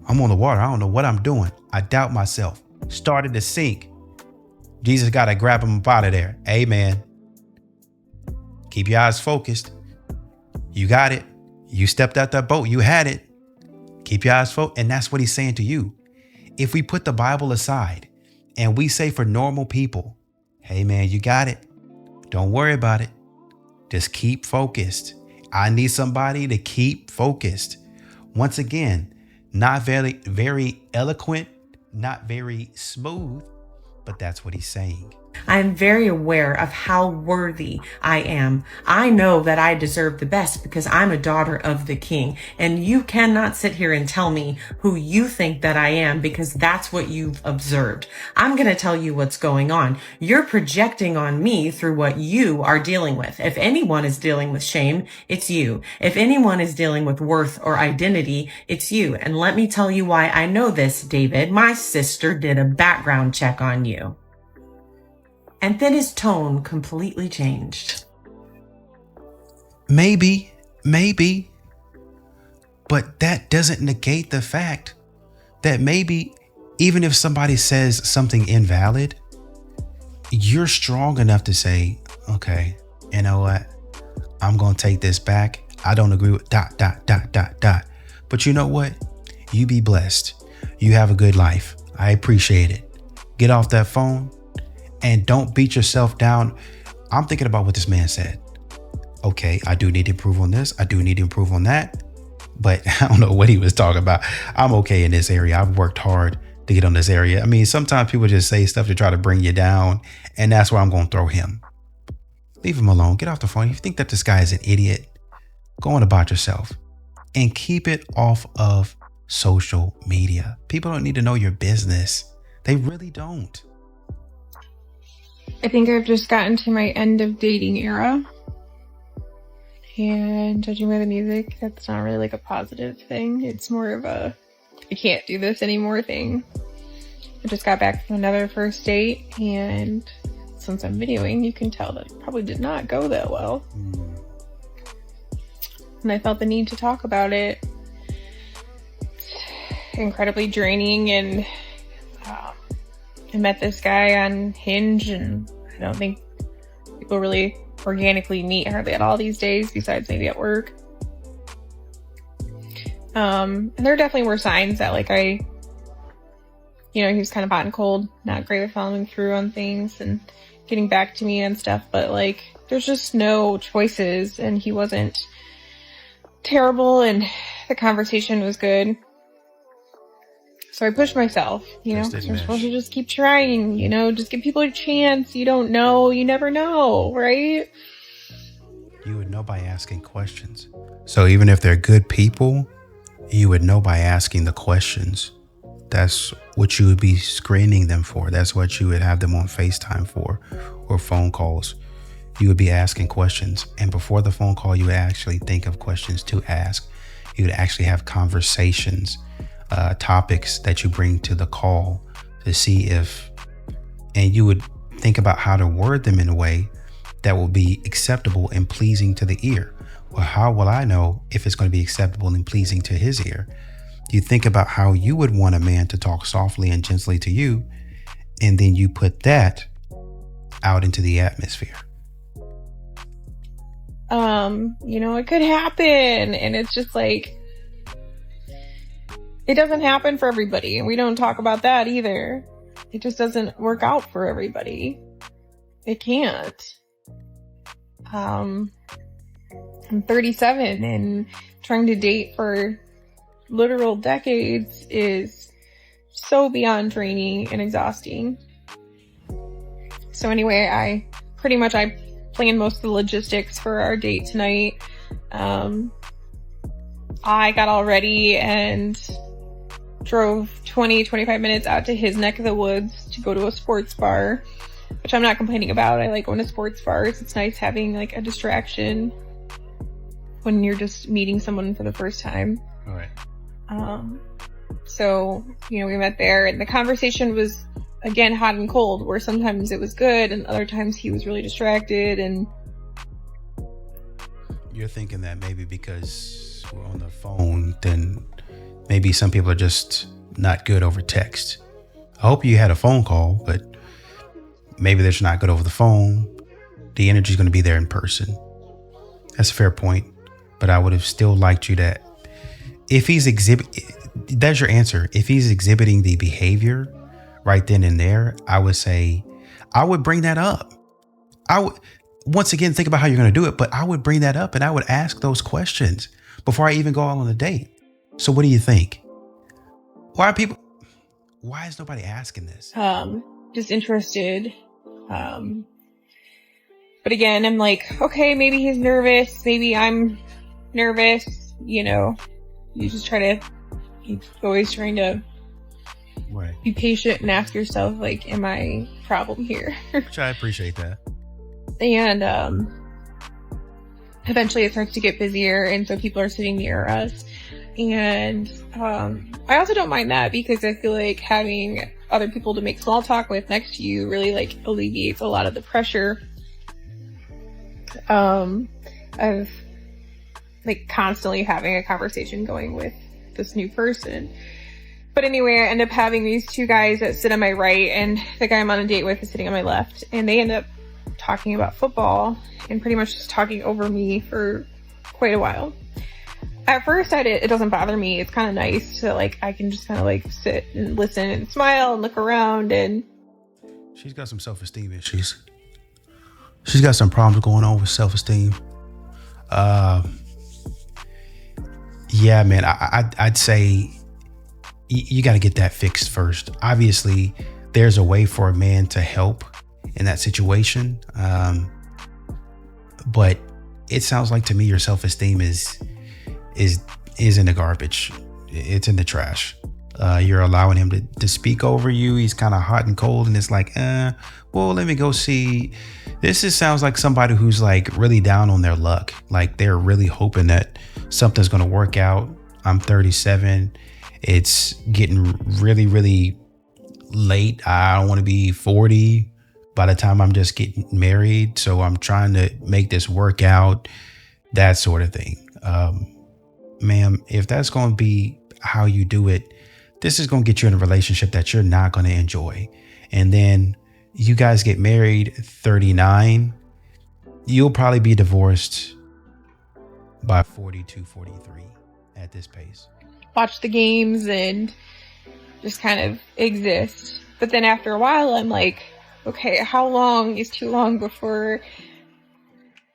[SPEAKER 2] I'm on the water. I don't know what I'm doing. I doubt myself. Started to sink. Jesus got to grab him up out of there. Amen. Keep your eyes focused. You got it. You stepped out that boat. You had it. Keep your eyes focused. And that's what he's saying to you. If we put the Bible aside and we say for normal people, hey, man, you got it. Don't worry about it. Just keep focused. I need somebody to keep focused. Once again, not very eloquent, not very smooth, but that's what he's saying.
[SPEAKER 14] I am very aware of how worthy I am. I know that I deserve the best because I'm a daughter of the King. And you cannot sit here and tell me who you think that I am because that's what you've observed. I'm going to tell you what's going on. You're projecting on me through what you are dealing with. If anyone is dealing with shame, it's you. If anyone is dealing with worth or identity, it's you. And let me tell you why I know this, David. My sister did a background check on you. And then his tone completely changed.
[SPEAKER 2] Maybe. But that doesn't negate the fact that maybe even if somebody says something invalid, you're strong enough to say, okay, you know what? I'm going to take this back. I don't agree with ... But you know what? You be blessed. You have a good life. I appreciate it. get off that phone and don't beat yourself down. I'm thinking about what this man said. Okay, I do need to improve on this. I do need to improve on that. But I don't know what he was talking about. I'm okay in this area. I've worked hard to get on this area. I mean, sometimes people just say stuff to try to bring you down, and that's where I'm going to throw him. Leave him alone. Get off the phone. If you think that this guy is an idiot, go on about yourself and keep it off of social media. People don't need to know your business. They really don't.
[SPEAKER 15] I think I've just gotten to my end of dating era. And judging by the music, that's not really like a positive thing. It's more of a, I can't do this anymore thing. I just got back from another first date, and since I'm videoing, you can tell that it probably did not go that well. And I felt the need to talk about it. It's incredibly draining, and I met this guy on Hinge, and I don't think people really organically meet hardly at all these days, besides maybe at work. And there definitely were signs that like he was kind of hot and cold, not great with following through on things and getting back to me and stuff, but like there's just no choices, and he wasn't terrible, and the conversation was good. So I pushed myself, you're supposed to just keep trying, just give people a chance. You don't know, you never know, right?
[SPEAKER 2] You would know by asking questions. So even if they're good people, you would know by asking the questions. That's what you would be screening them for. That's what you would have them on FaceTime for, or phone calls. You would be asking questions. And before the phone call, you would actually think of questions to ask. You would actually have conversations, topics that you bring to the call to see if, and you would think about how to word them in a way that will be acceptable and pleasing to the ear. Well, how will I know if it's going to be acceptable and pleasing to his ear? You think about how you would want a man to talk softly and gently to you, and then you put that out into the atmosphere.
[SPEAKER 15] It could happen, and it's just like, it doesn't happen for everybody, and we don't talk about that either. It just doesn't work out for everybody. It can't. I'm 37, and trying to date for literal decades is so beyond draining and exhausting. So anyway, I planned most of the logistics for our date tonight. I got all ready and drove 25 minutes out to his neck of the woods to go to a sports bar, which I'm not complaining about. I like going to sports bars. It's nice having like a distraction when you're just meeting someone for the first time.
[SPEAKER 2] All right.
[SPEAKER 15] So, we met there, and the conversation was, again, hot and cold, where sometimes it was good and other times he was really distracted. And
[SPEAKER 2] you're thinking that maybe because we're on the phone, then maybe some people are just not good over text. I hope you had a phone call, but maybe they're just not good over the phone. The energy is going to be there in person. That's a fair point. But I would have still liked you to, if he's that's your answer. If he's exhibiting the behavior right then and there, I would say, I would bring that up. I would, once again, think about how you're going to do it, but I would bring that up and I would ask those questions before I even go out on a date. So what do you think? Why is nobody asking this?
[SPEAKER 15] Just interested. But again, I'm like, okay, maybe he's nervous. Maybe I'm nervous. You just you're always trying to be patient and ask yourself, like, am I a problem here?
[SPEAKER 2] Which I appreciate that.
[SPEAKER 15] And eventually it starts to get busier, and so people are sitting near us. And I also don't mind that, because I feel like having other people to make small talk with next to you really like alleviates a lot of the pressure of like constantly having a conversation going with this new person. But anyway, I end up having these two guys that sit on my right, and the guy I'm on a date with is sitting on my left, and they end up talking about football and pretty much just talking over me for quite a while. At first, it doesn't bother me. It's kind of nice to, like, I can just kind of, like, sit and listen and smile and look around, and
[SPEAKER 2] She's got some self-esteem issues. She's got some problems going on with self-esteem. Yeah, man, I'd say you got to get that fixed first. Obviously, there's a way for a man to help in that situation. But it sounds like to me your self-esteem is in the garbage. It's in the trash. You're allowing him to speak over you. He's kind of hot and cold, and it's like, well, let me go see. Sounds like somebody who's like really down on their luck. Like they're really hoping that something's going to work out. I'm 37. It's getting really, really late. I don't want to be 40 by the time I'm just getting married. So I'm trying to make this work out, that sort of thing. Ma'am, if that's going to be how you do it, this is going to get you in a relationship that you're not going to enjoy. And then you guys get married 39, you'll probably be divorced by 42, 43 at this pace.
[SPEAKER 15] Watch the games and just kind of exist. But then after a while, I'm like, okay, how long is too long before,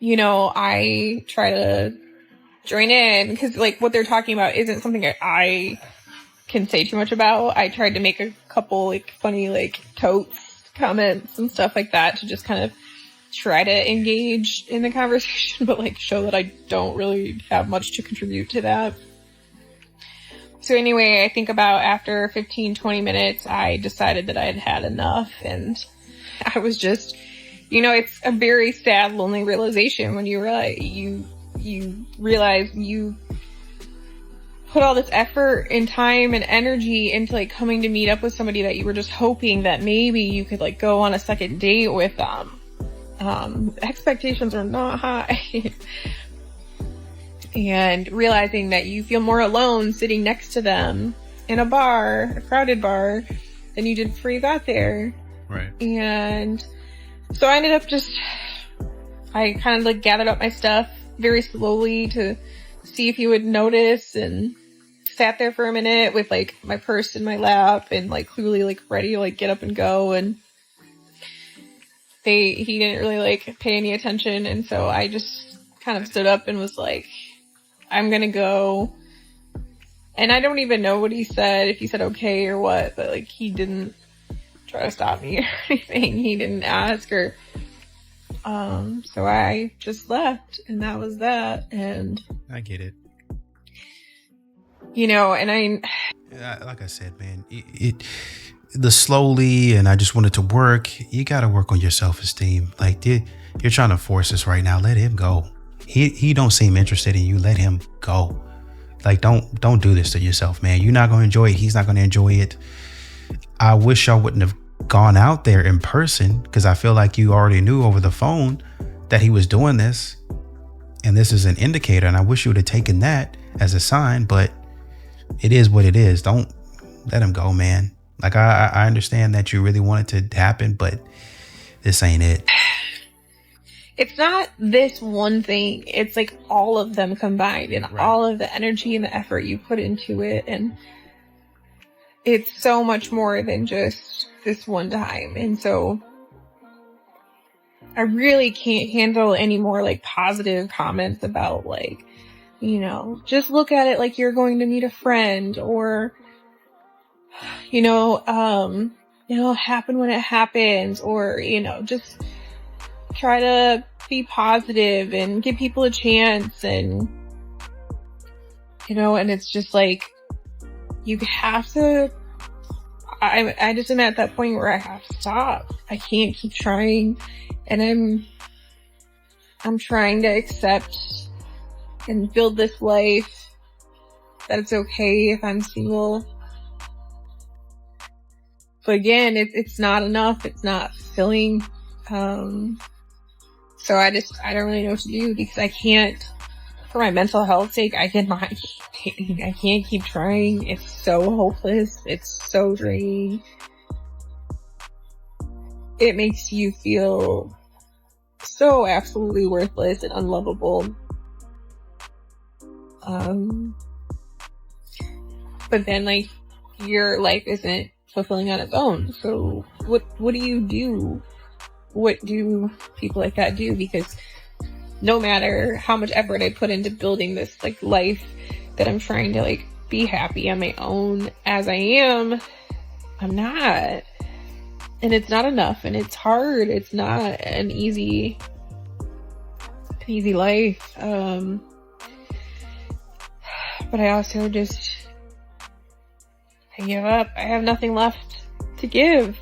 [SPEAKER 15] I try to join in? Because, like, what they're talking about isn't something that I can say too much about. I tried to make a couple, like, funny, like, totes comments and stuff like that to just kind of try to engage in the conversation, but, like, show that I don't really have much to contribute to that. So anyway, I think about after 15, 20 minutes, I decided that I had had enough, and I was just, it's a very sad, lonely realization when you realize you put all this effort and time and energy into like coming to meet up with somebody that you were just hoping that maybe you could like go on a second date with them. Expectations are not high. And realizing that you feel more alone sitting next to them in a bar, a crowded bar, than you did before you got there.
[SPEAKER 2] Right.
[SPEAKER 15] And so I ended up I kind of like gathered up my stuff very slowly to see if he would notice, and sat there for a minute with like my purse in my lap and like clearly like ready to like get up and go. And he didn't really like pay any attention. And so I just kind of stood up and was like, I'm gonna go. And I don't even know what he said, if he said okay or what, but like he didn't try to stop me or anything. He didn't ask or so I just left, and that was that. And
[SPEAKER 2] I get it.
[SPEAKER 15] And
[SPEAKER 2] like I said, man, the slowly, and I just wanted to work. You got to work on your self-esteem. Like you're trying to force this right now. Let him go. He don't seem interested in you. Let him go. Like, don't do this to yourself, man. You're not going to enjoy it. He's not going to enjoy it. I wish y'all wouldn't have gone out there in person, because I feel like you already knew over the phone that he was doing this, and this is an indicator, and I wish you would have taken that as a sign, but it is what it is. Don't let him go, man. Like, I understand that you really want it to happen, but this ain't it.
[SPEAKER 15] It's not this one thing. It's like all of them combined, and right. All of the energy and the effort you put into it. And it's so much more than just this one time. And so I really can't handle any more like positive comments about like, just look at it like you're going to meet a friend, or, it'll happen when it happens, or, just try to be positive and give people a chance. And, and it's just like, you have to, I just am at that point where I have to stop. I can't keep trying, and I'm trying to accept and build this life that it's okay if I'm single. But again, it's not enough. It's not fulfilling. So I don't really know what to do, because I can't, for my mental health sake, I can't keep trying. It's so hopeless. It's so draining. It makes you feel so absolutely worthless and unlovable. But then like your life isn't fulfilling on its own. So what do you do? What do people like that do? Because no matter how much effort I put into building this like life that I'm trying to like be happy on my own as I am, I'm not. And it's not enough, and it's hard. It's not an easy life. But I also just, I give up. I have nothing left to give.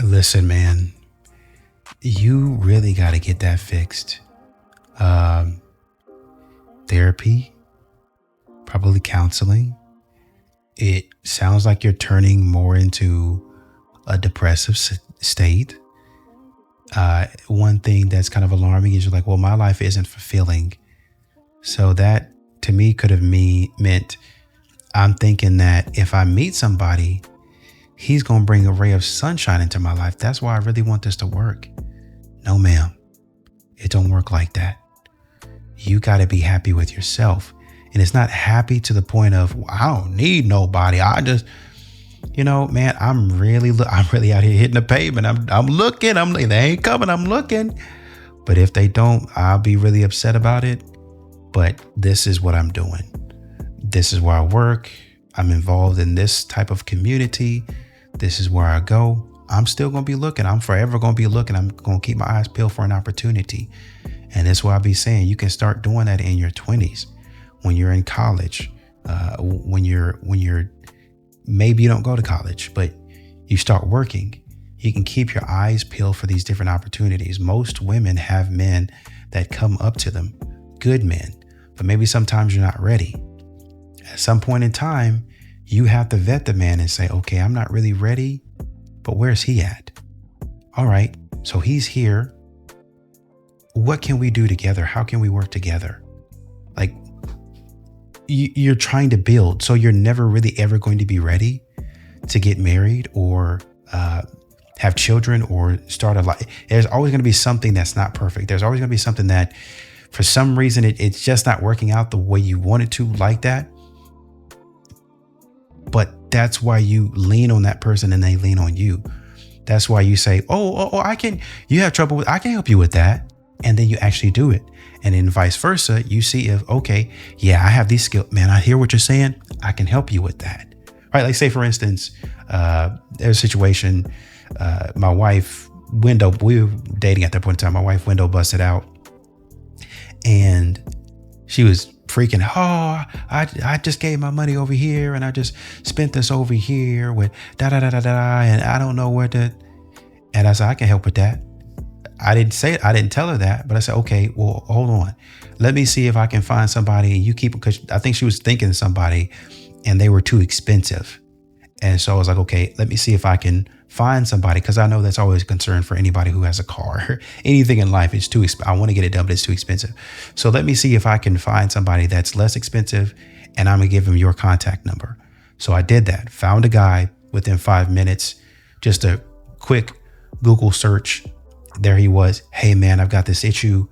[SPEAKER 2] Listen, man, you really got to get that fixed. Therapy, probably counseling. It sounds like you're turning more into a depressive state. One thing that's kind of alarming is you're like, well, my life isn't fulfilling. So that to me could have meant I'm thinking that if I meet somebody, he's going to bring a ray of sunshine into my life. That's why I really want this to work. No, ma'am. It don't work like that. You got to be happy with yourself. And it's not happy to the point of, well, I don't need nobody. I just, man, I'm really out here hitting the pavement. I'm looking. They ain't coming. I'm looking. But if they don't, I'll be really upset about it. But this is what I'm doing. This is where I work. I'm involved in this type of community. This is where I go. I'm still going to be looking. I'm forever going to be looking. I'm going to keep my eyes peeled for an opportunity. And that's why I be saying you can start doing that in your 20s, when you're in college, when you're maybe you don't go to college, but you start working. You can keep your eyes peeled for these different opportunities. Most women have men that come up to them, good men, but maybe sometimes you're not ready. At some point in time, you have to vet the man and say, okay, I'm not really ready, but where's he at? All right, so he's here. What can we do together? How can we work together? Like, you're trying to build, so you're never really ever going to be ready to get married or have children or start a life. There's always going to be something that's not perfect. There's always going to be something that for some reason it's just not working out the way you want it to, like that. But that's why you lean on that person and they lean on you. That's why you say, you have trouble with, I can help you with that. And then you actually do it. And then vice versa, you see if, okay, yeah, I have these skills, man, I hear what you're saying. I can help you with that. Right? Like say for instance, there's a situation, my wife window, we were dating at that point in time. My wife window busted out and she was freaking, I just gave my money over here and I just spent this over here with and I don't know where to. And I said, I can help with that. I didn't say it. I didn't tell her that, but I said, okay, well, hold on. Let me see if I can find somebody and you keep it, because I think she was thinking of somebody and they were too expensive. And so I was like, okay, let me see if I can find somebody, because I know that's always a concern for anybody who has a car. Anything in life is too expensive. I want to get it done, but it's too expensive. So let me see if I can find somebody that's less expensive and I'm going to give them your contact number. So I did that, found a guy within 5 minutes, just a quick Google search. There he was. Hey man, I've got this issue.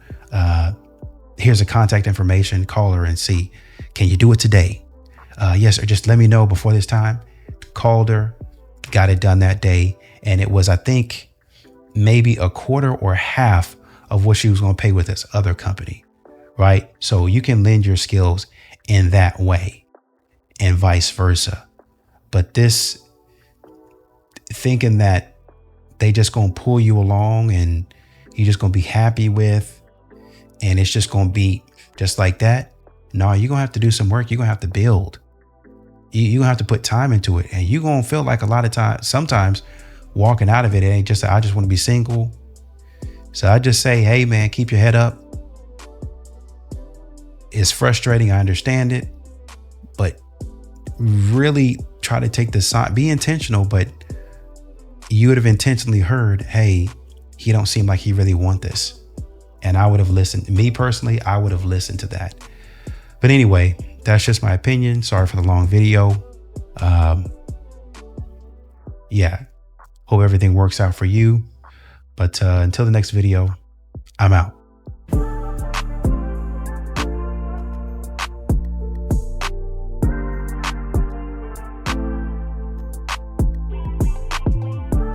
[SPEAKER 2] Here's a contact information. Call her and see. Can you do it today? Yes, or just let me know before this time. Called her, got it done that day. And it was, I think, maybe a quarter or half of what she was going to pay with this other company. Right? So you can lend your skills in that way and vice versa. But this thinking that they just going to pull you along and you're just going to be happy with, and it's just going to be just like that. No, you're going to have to do some work. You're going to have to build. You're going to have to put time into it. And you're going to feel like a lot of times, sometimes walking out of it, it ain't just, I just want to be single. So I just say, hey man, keep your head up. It's frustrating. I understand it, but really try to take the sign, be intentional, but you would have intentionally heard, hey, he don't seem like he really want this. And I would have listened. Me personally, I would have listened to that. But anyway, that's just my opinion. Sorry for the long video. Yeah, hope everything works out for you. But until the next video, I'm out.